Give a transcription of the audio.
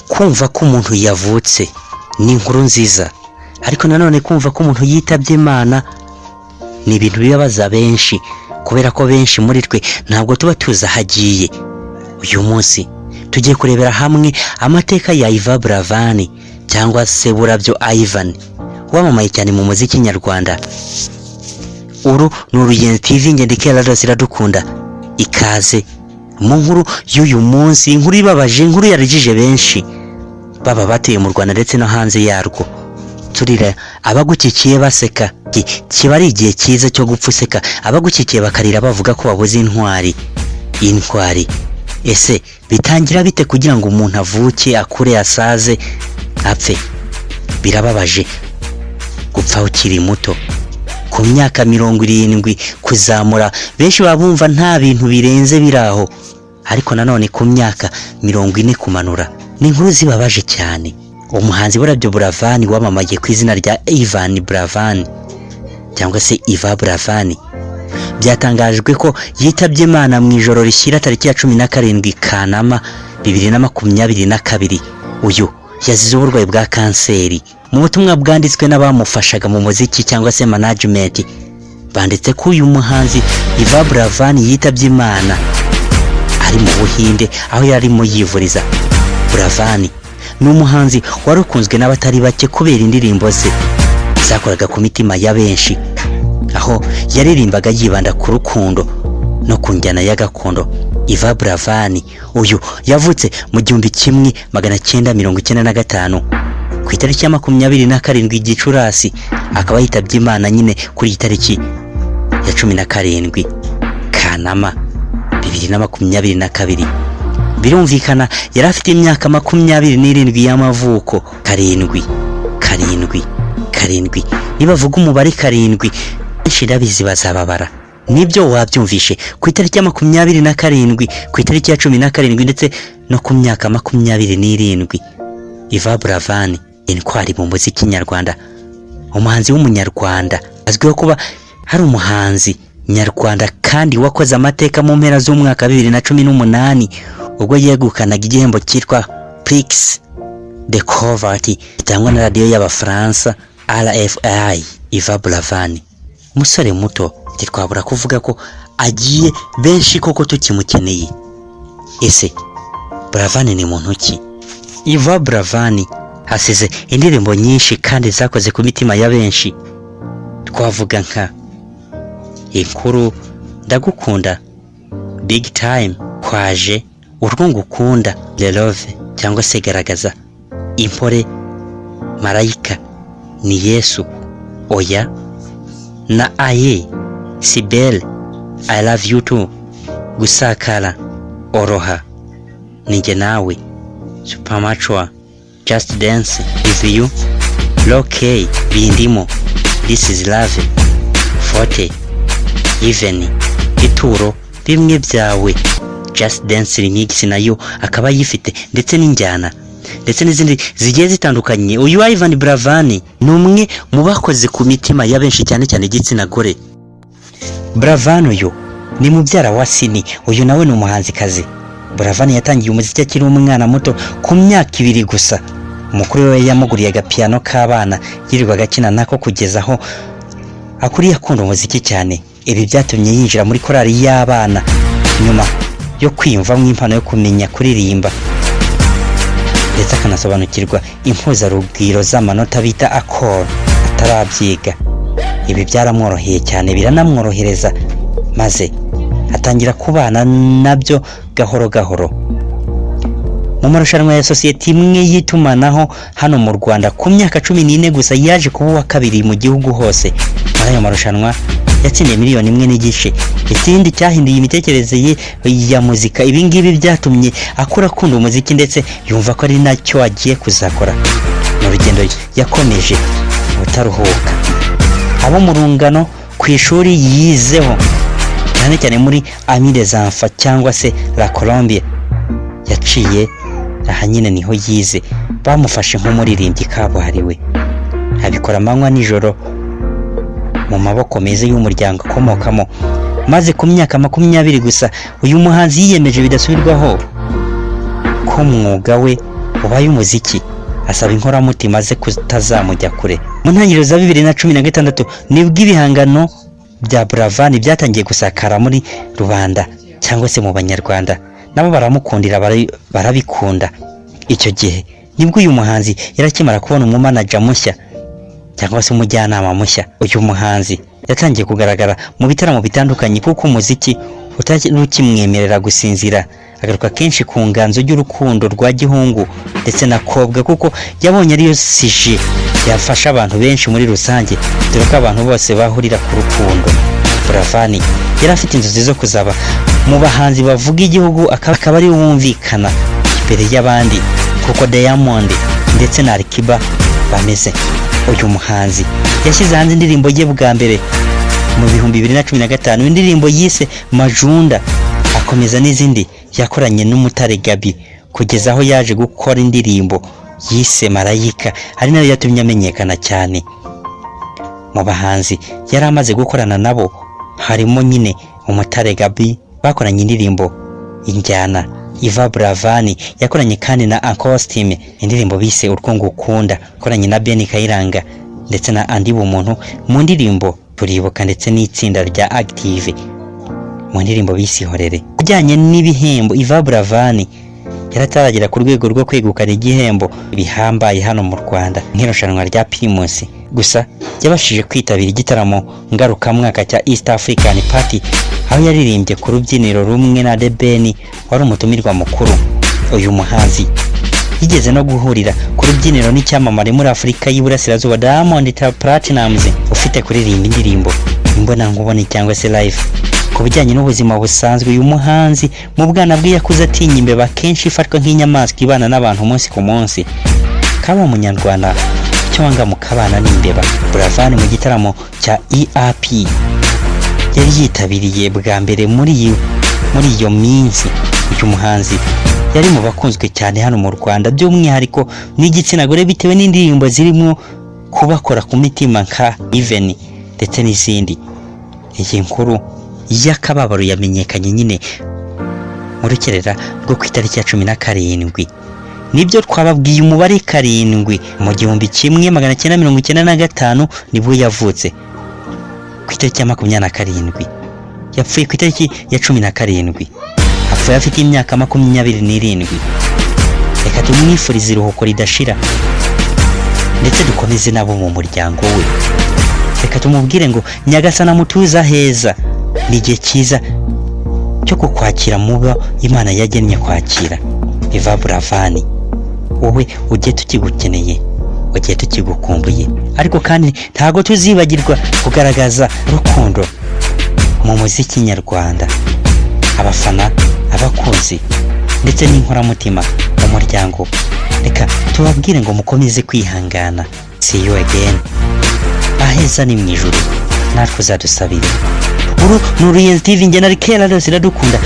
kumva ko umuntu yavutse ni inkuru nziza, ariko nanone kumva ko umuntu yitabye Imana ni ibintu bibabaza benshi, kubera ko benshi muri twe ntabwo tuba tuzi ahagiye. Uyu munsi tugiye kurebera hamwe amateka ya buravan cyangwa se burabyo Ivan, wamamaye cyane mu muziki nyarwanda. Uru ni Urugendo TV, ngendekera rwose iradukunda. Ikaze mu nkuru y'uyu munsi, inkuru ibabaje, inkuru yarijije benshi baba batuye mu Rwanda ndetse no hanze yarwo. Turira abagukikiye baseka, kiba ari igihe cyiza cyo gupfuseka. Abagukikiye bakarira bavuga ko babuze intwari. Ese bitangira bite kugira ngo umuntu avuke, akure, asaze, apfe? Birababaje gupfa ukiri muto, ku myaka 70 kuzamura. Benshi babumva nta bintu birenze biraho, ariko nanone ku myaka 40 kumanura ni inkuru zibabaje cyane. Umuhanzi burabyo buravan wamamaye ku izina rya Ivan Buravan cyangwa se Buravan, byatangajwe ko yitabye Imana mu ijoro rishyira tariki ya 17 Kanama 2022. Uyu yazize uburwayi bwa kanseri. Mu butumwa bwanditswe n'abamufashaga mu muziki cyangwa se management, banditse ko uyu muhanzi Buravan yitabye Imana ari mu Buhinde aho yarimo yivuriza. Buravan ni umuhanzi wari ukunzwe n'abatari bake kubera indirimbo ze zakoraga ku mitima ya benshi, aho yaririmbaga yibanda ku rukundo no ku njyana ya gakondo. Buravan uyu yavutse mu 1995 ku itariki ya 27 Gicurasi, akaba yitabye Imana nyine kuri itariki ya 17 Kanama 2022. Birumvikana yari afite imyaka 27 y'amavuko. Karindwi nibavuga umubare 7 nshirabizi bazababara. Nibyo wabyumvishe, ku itariki ya 27, ku itariki ya 17 ndetse no ku myaka 27. Buravan intwari mu muziki nyarwanda, umuhanzi w'umunyarwanda azwiho kuba hari umuhanzi nyarwanda kandi wakoze amateka mu mpera z'umwaka 2018 ubwo yegukanaga igihembo cyitwa Prix de Covert cyangwa na radio y'Abafaransa RFI. Buravan umusore muto, twabura kuvuga ko agiye benshi koko tukimukeneye. Ese Buravan ni muntu ki? Buravan hasize indirimbo nyinshi kandi zakoze ku mitima ya benshi. Twavuga nka Inkuru, Ndagukunda, Big Time, Kwaje, Urwo Ngukunda, The Love cyangwa se Garagaza, Impore, Marayika, Ni Yesu, Oya na Aye, Sibel, I Love You Too, Gusakara, Oroha, Ninjye Nawe, Supermature, Just Dance With You, Loke, Bindimo, This Is Love, Forte, Even, Ituro, Bimwe Byawe, Just Dance Remix nayo akaba yifite, ndetse n'injyana ndetse n'izindi zigiye zitandukanye. Uyu Ivan Buravan ni umwe mu bakoze ku mitima ya benshi, cyane cyane igitsina gore. Buravan uyu ni mubyara wa Sini, uyu nawe ni umuhanzikazi. Buravan yatangiye umuziki akiri umwana muto ku myaka 2 gusa. Umukuru we yamuguriye agapiano k'abana yirirwaga akina nako kugeza aho akuriye akunda umuziki cyane. Ibi byatumye yinjira muri korali y'abana nyuma yo kwiyumvamo impano yo kumenya kuririmba ndetse akanasobanukirwa impuzarugwiro z'amanota bita accord atarabyiga. Ibi byaramworoheye cyane, biranamworohereza, maze atangira kubana nabyo gahoro gahoro. Mu marushanwa ya sosiyete imwe yitumanaho hano mu Rwanda ku myaka 14 gusa yaje kuba wa kabiri mu gihugu hose. Muri ayo marushanwa yatsindiye miliyoni 1.5. Ikindi cyahinduye imitekerereze ye ya muzika. Ibi ngibi byatumye akura akunda umuziki ndetse yumva ko ari nacyo agiye kuzakora. Mu rugendo yakomeje utaruhuka. Abo mu rungano ku ishuri yizeho, cyane cyane muri Ami des Enfants cyangwa se La Colombie, yaciye aha nyine niho yize. Bamufashe nk'umuririmbyi kabuhariwe, abikora amanywa nijoro mu maboko meza y'umuryango akomokamo. Maze ku myaka 20 gusa uyu muhanzi yiyemeje bidasubirwaho ko umwuga we ubaye umuziki asaba inkoramutima ze kutazamujya kure. Mu ntangiriro za 2016 nibwo ibihangano bya buravan byatangiye gusakara muri rubanda cyangwa se mu banyarwanda, nabo baramukundira barabikunda. Icyo gihe nibwo uyu muhanzi yarakimara kubona umumanager mushya cyangwa se umujyanama mushya. Uyu muhanzi yatangiye kugaragara mu bitaramo bitandukanye kuko umuziki utakimwemerera gusinzira. Agaruka kenshi ku nganzo y'urukundo rwa gihungu ndetse na kobwa, kuko yabonye ariyo sije yafasha abantu benshi muri rusange, dore ko abantu bose bahurira ku rukundo. Buravan yari afite inzozi zo kuzaba mu bahanzi bavuga igihugu, akaba ari wumvikana imbere y'abandi kuko Diamond ndetse na Alikiba bameze. Uyu muhanzi yashyize hanze indirimbo ye bwa mbere mu 2015, indirimbo yise Majunda, akomeza n'izindi yakoranye n'Umutare Gabi kugeza aho yaje gukora indirimbo yise Marayika, ari nayo yatumye amenyekana cyane. Mu bahanzi yari amaze gukorana nabo harimo nyine Umutare Gabi, bakoranye indirimbo Injyana. Buravan yakoranye kandi na Acoustime indirimbo bise Urwo Ngukunda, yakoranye na Ben Kayiranga ndetse na Andi Bumuntu mu ndirimbo Turibuka, ndetse n'itsinda rya Active mu ndirimbo bise Ihorere. Kujyanye n'ibihembo, Buravan yarataragira ku rwego rwo kwegukana igihembo bihambaye hano mu Rwanda nk'irushanwa rya Primus, gusa yabashije kwitabira igitaramo ngarukamwaka cya East African Party, aho yaririmbye ku rubyiniro rumwe na The Ben wari umutumirwa mukuru. Uyu muhanzi yigeze no guhurira ku rubyiniro n'icyamamare muri Afurika y'Iburasirazuba Diamond Platnumz, ufite kuririmba indirimbo imbona cyangwa se live. Ku bijyanye n'ubuzima busanzwe, uyu muhanzi mu bwana bwe yakuze atinya imbeba, kenshi ifatwa nk'inyamaswa ibana n'abantu umunsi ku munsi. Kaba umunyarwanda icyo wanga mu kabana n'imbeba. Buravan mu gitaramo cya EAP yari yitabiriye bwa mbere muri iyo minsi. Uyu muhanzi yari mu bakunzwe cyane hano mu Rwanda, by'umwihariko n'igitsina gore bitewe n'indirimbo zirimo kubakora ku mitima nka Yvan ndetse n'izindi. Iyi nkuru y'akababaro yamenyekanye nyine mu rukerera rwo ku itariki ya 17. Nibyo twababwiye, umubare 7 mu 1995 nibwo yavutse ku itariki ya 27, yapfuye ku itariki ya 17, apfuye afite imyaka 27. Reka tumwifurize iruhuko ridashira ndetse dukomeze nabo mu muryango we. Reka tumubwire ngo Nyagasana mutuza heza, ni igihe cyiza cyo kukwakira muba Imana yagennye kwakira. Buravan, wowe ugiye tukigukeneye, ugiye tukigukumbuye, ariko kandi ntago tuzibagirwa kugaragaza rukundo mu muziki nyarwanda. Abafana, abakunzi ndetse n'inkoramutima mu muryango, reka tubabwire ngo mukomeze kwihangana. See you again. Aheza ni mu ijuru, natwe uzadusabire. Uru Nuriye TV, njye na Rikera rose iradukunda.